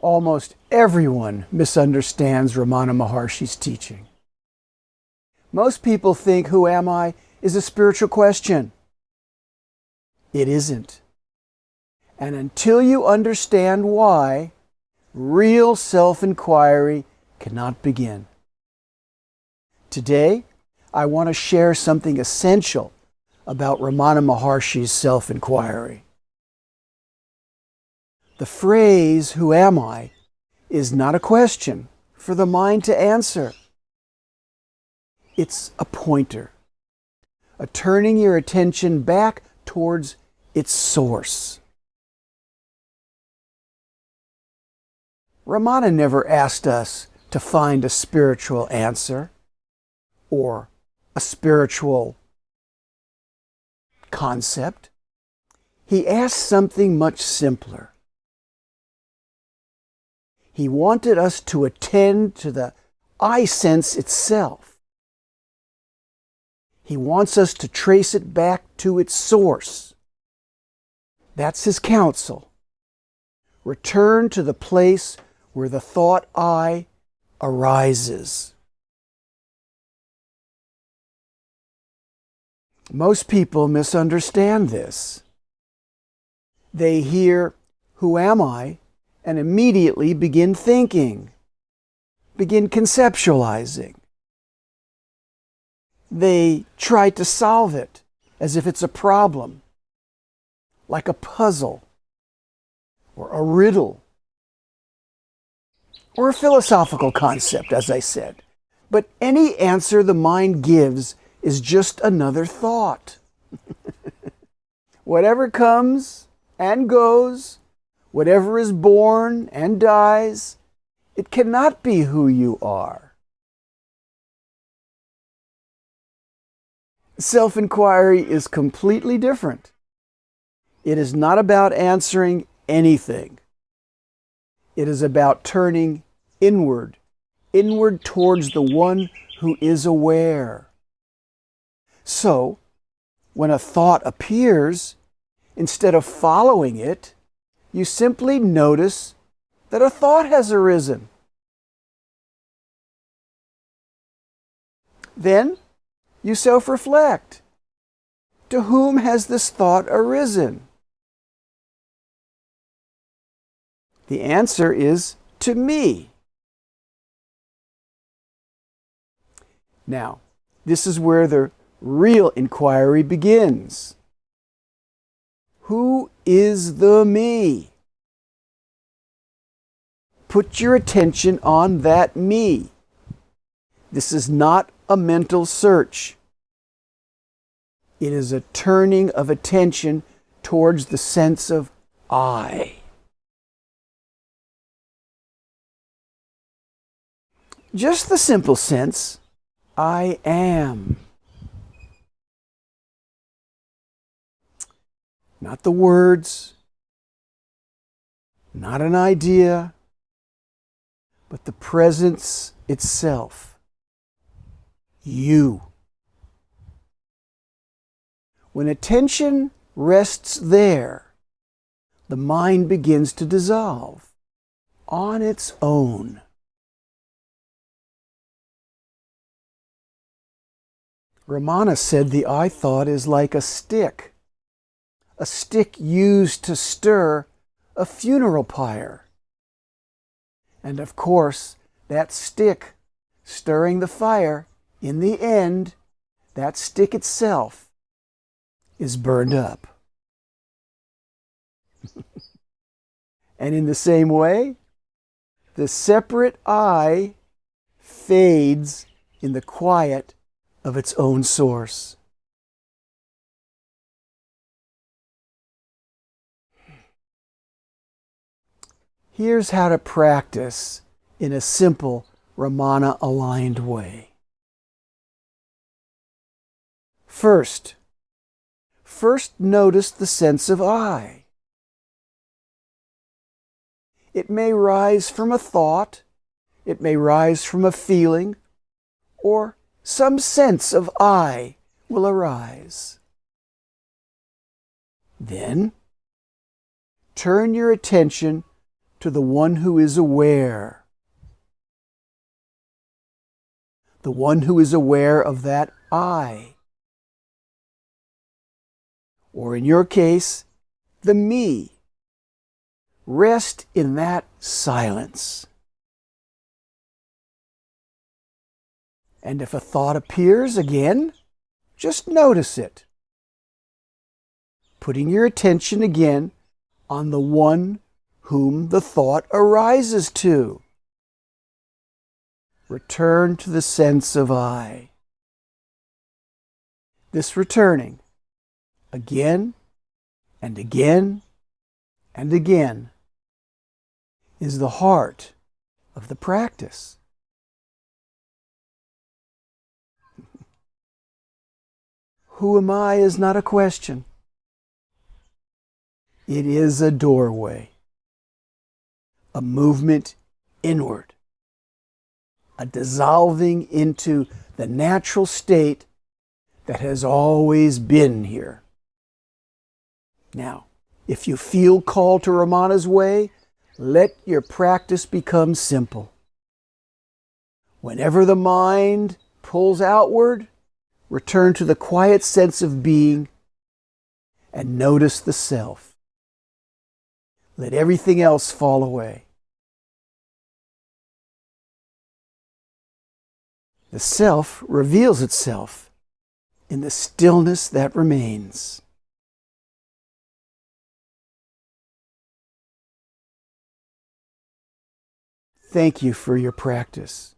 Almost everyone misunderstands Ramana Maharshi's teaching. Most people think, "Who am I?" is a spiritual question. It isn't. And until you understand why, real self-inquiry cannot begin. Today, I want to share something essential about Ramana Maharshi's self-inquiry. The phrase, "Who am I?" is not a question for the mind to answer. It's a pointer, a turning your attention back towards its source. Ramana never asked us to find a spiritual answer or a spiritual concept. He asked something much simpler. He wanted us to attend to the I sense itself. He wants us to trace it back to its source. That's his counsel. Return to the place where the thought I arises. Most people misunderstand this. They hear, "Who am I?" and immediately begin thinking, begin conceptualizing. They try to solve it as if it's a problem, like a puzzle, or a riddle, or a philosophical concept, as I said. But any answer the mind gives is just another thought. Whatever comes and goes, whatever is born and dies, it cannot be who you are. Self-inquiry is completely different. It is not about answering anything. It is about turning inward towards the one who is aware. So, when a thought appears, instead of following it, you simply notice that a thought has arisen. Then you self-reflect. To whom has this thought arisen? The answer is to me. Now, this is where the real inquiry begins. Who is the me? Put your attention on that me. This is not a mental search. It is a turning of attention towards the sense of I. Just the simple sense, I am. Not the words, not an idea, but the presence itself. You. When attention rests there, the mind begins to dissolve on its own. Ramana said the I thought is like a stick used to stir a funeral pyre. And of course, that stick stirring the fire, in the end, that stick itself is burned up. And in the same way, the separate I fades in the quiet of its own source. Here's how to practice in a simple Ramana-aligned way. First notice the sense of I. It may rise from a thought, it may rise from a feeling, or some sense of I will arise. Then, turn your attention to the one who is aware. The one who is aware of that I. Or in your case, the me. Rest in that silence. And if a thought appears again, just notice it. Putting your attention again on the one whom the thought arises to. Return to the sense of I. This returning, again and again and again, is the heart of the practice. Who am I is not a question. It is a doorway, a movement inward, a dissolving into the natural state that has always been here. Now, if you feel called to Ramana's way, let your practice become simple. Whenever the mind pulls outward, return to the quiet sense of being and notice the self. Let everything else fall away. The self reveals itself in the stillness that remains. Thank you for your practice.